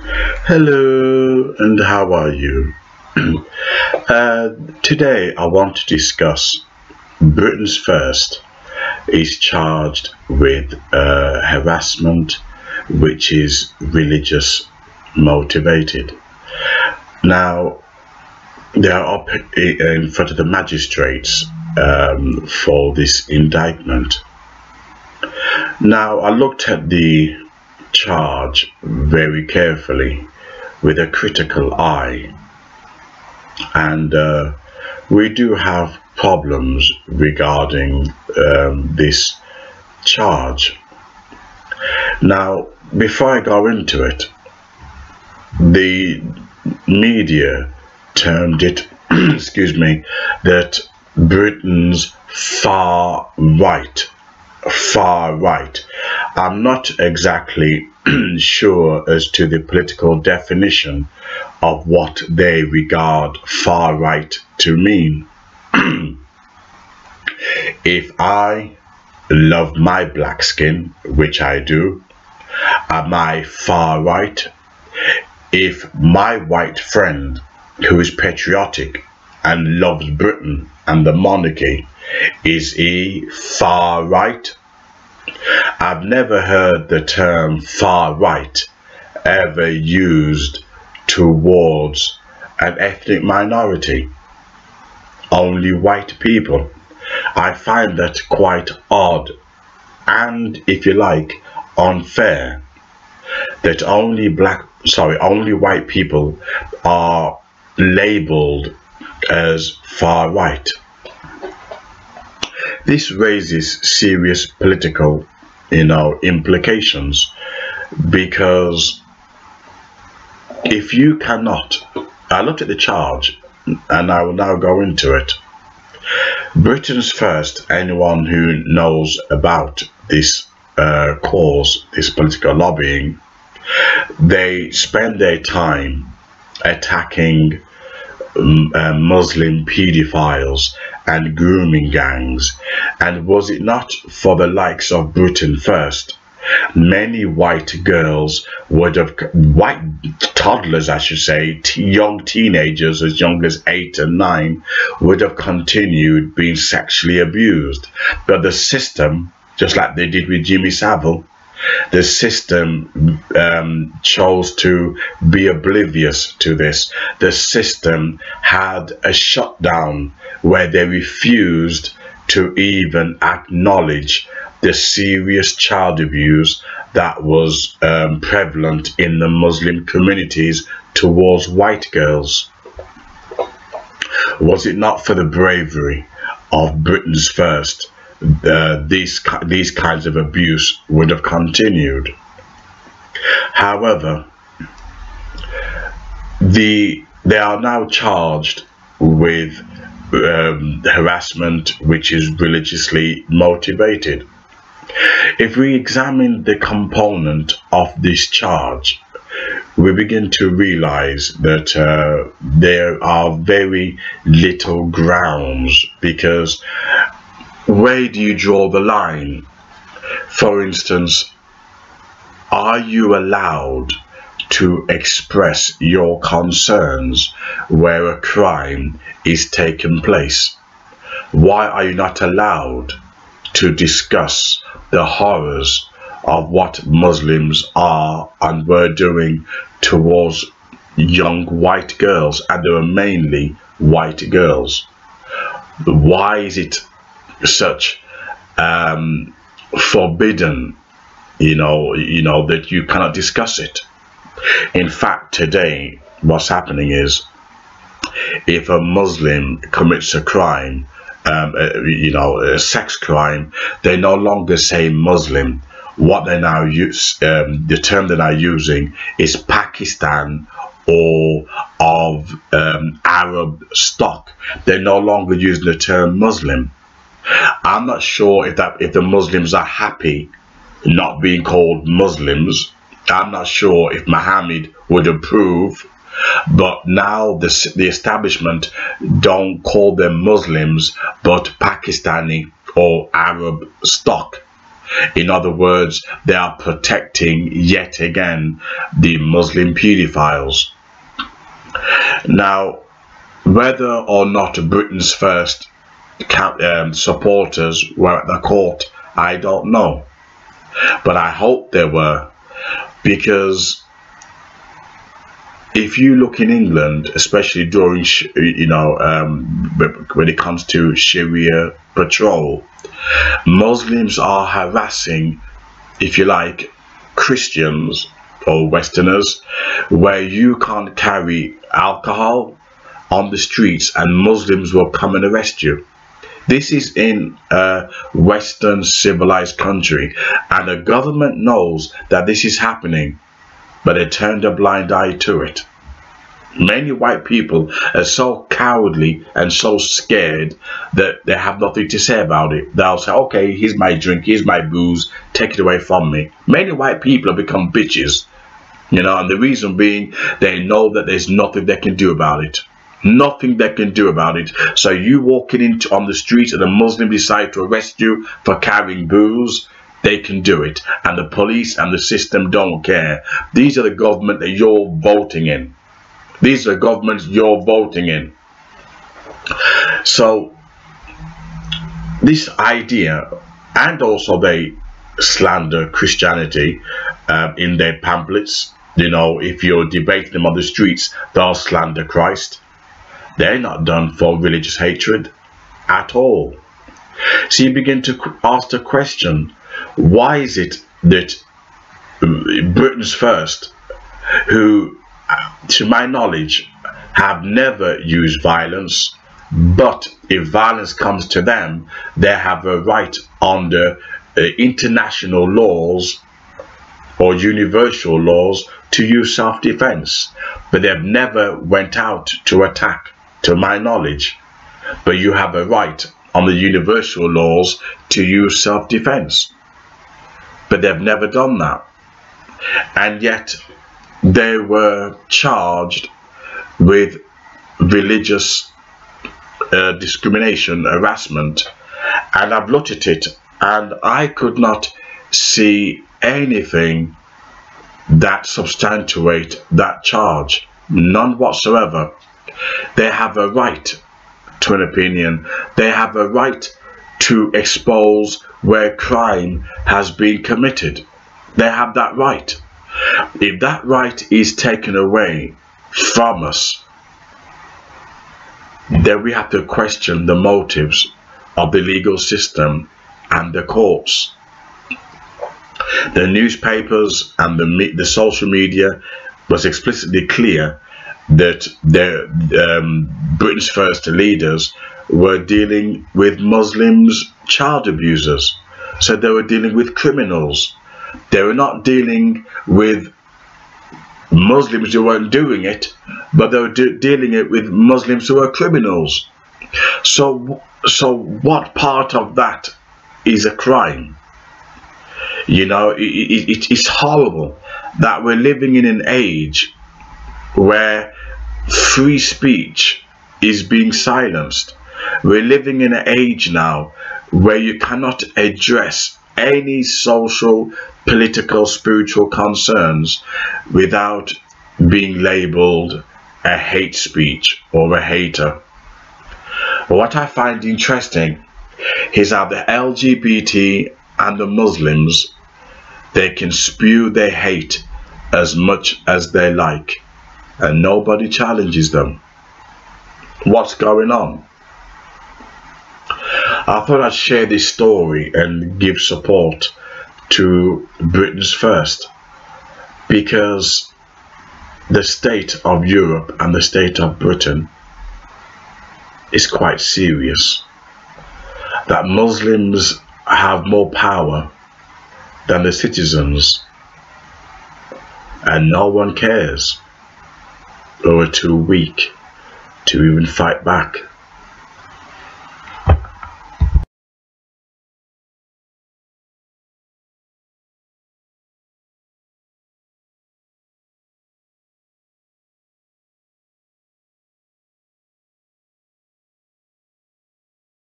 Hello, and how are you? Today I want to discuss Britain's First is charged with harassment, which is religious motivated. Now, they are up in front of the magistrates for this indictment. Now, I looked at the charge very carefully with a critical eye, and we do have problems regarding this charge. Now, before I go into it, the media termed it excuse me, that Britain's far right. I'm not exactly sure as to the political definition of what they regard far right to mean. If I love my black skin, which I do, am I far right? If my white friend who is patriotic and loves Britain and the monarchy, is he far right? I've never heard the term far right ever used towards an ethnic minority, only white people. I find that quite odd and, if you like, unfair, that only white people are labeled as far right. This raises serious political, implications, because if you cannot, I looked at the charge and I will now go into it. Britain's First, anyone who knows about this cause, this political lobbying, they spend their time attacking Muslim pedophiles and grooming gangs, and was it not for the likes of Britain First, many white girls would have, white toddlers I should say, young teenagers as young as 8 and 9 would have continued being sexually abused. But the system, just like they did with Jimmy Savile, the system chose to be oblivious to this. The system had a shutdown where they refused to even acknowledge the serious child abuse that was prevalent in the Muslim communities towards white girls. Was it not for the bravery of Britain's First, these kinds of abuse would have continued? However, they are now charged with harassment which is religiously motivated. If we examine the component of this charge, we begin to realize that there are very little grounds, because where do you draw the line? For instance, are you allowed to express your concerns where a crime is taking place? Why are you not allowed to discuss the horrors of what Muslims are and were doing towards young white girls? And they were mainly white girls. Why is it such forbidden, that you cannot discuss it? In fact, today what's happening is, if a Muslim commits a crime, a sex crime, they no longer say Muslim. What they now use, the term they're now using is Pakistan or of Arab stock. They're no longer using the term Muslim. I'm not sure if the Muslims are happy not being called Muslims. I'm not sure if Muhammad would approve, but now the establishment don't call them Muslims but Pakistani or Arab stock. In other words, they are protecting yet again the Muslim paedophiles. Now, whether or not Britain's first supporters were at the court, I don't know, but I hope they were, because if you look in England, especially during when it comes to Sharia patrol, Muslims are harassing, if you like, Christians or Westerners, where you can't carry alcohol on the streets and Muslims will come and arrest you. This is in a Western civilized country, and the government knows that this is happening, but they turned a blind eye to it. Many white people are so cowardly and so scared that they have nothing to say about it. They'll say, okay, here's my drink, here's my booze, take it away from me. Many white people have become bitches, and the reason being, they know that there's nothing they can do about it. Nothing they can do about it. So you walking on the street and a Muslim decide to arrest you for carrying booze, they can do it. And the police and the system don't care. These are the government that you're voting in. These are the governments you're voting in. So this idea, and also they slander Christianity in their pamphlets. If you're debating them on the streets, they'll slander Christ. They're not done for religious hatred at all. So you begin to ask the question, why is it that Britain's first, who to my knowledge have never used violence, but if violence comes to them, they have a right under international laws or universal laws to use self-defense, but they've never went out to attack, to my knowledge. But you have a right on the universal laws to use self-defense, but they've never done that. And yet they were charged with religious discrimination, harassment, and I've looked at it and I could not see anything that substantiate that charge. None whatsoever. They have a right to an opinion. They have a right to expose where crime has been committed. They have that right. If that right is taken away from us, then we have to question the motives of the legal system and the courts. The newspapers and the social media was explicitly clear that Britain's first leaders were dealing with Muslims, child abusers. So they were dealing with criminals. They were not dealing with Muslims who weren't doing it, but they were dealing it with Muslims who were criminals. So what part of that is a crime? It's horrible that we're living in an age where free speech is being silenced. We're living in an age now where you cannot address any social, political, spiritual concerns without being labeled a hate speech or a hater. What I find interesting is how the LGBT and the Muslims, they can spew their hate as much as they like and nobody challenges them. What's going on? I thought I'd share this story and give support to Britain's first, because the state of Europe and the state of Britain is quite serious. That Muslims have more power than the citizens and no one cares, or are too weak to even fight back.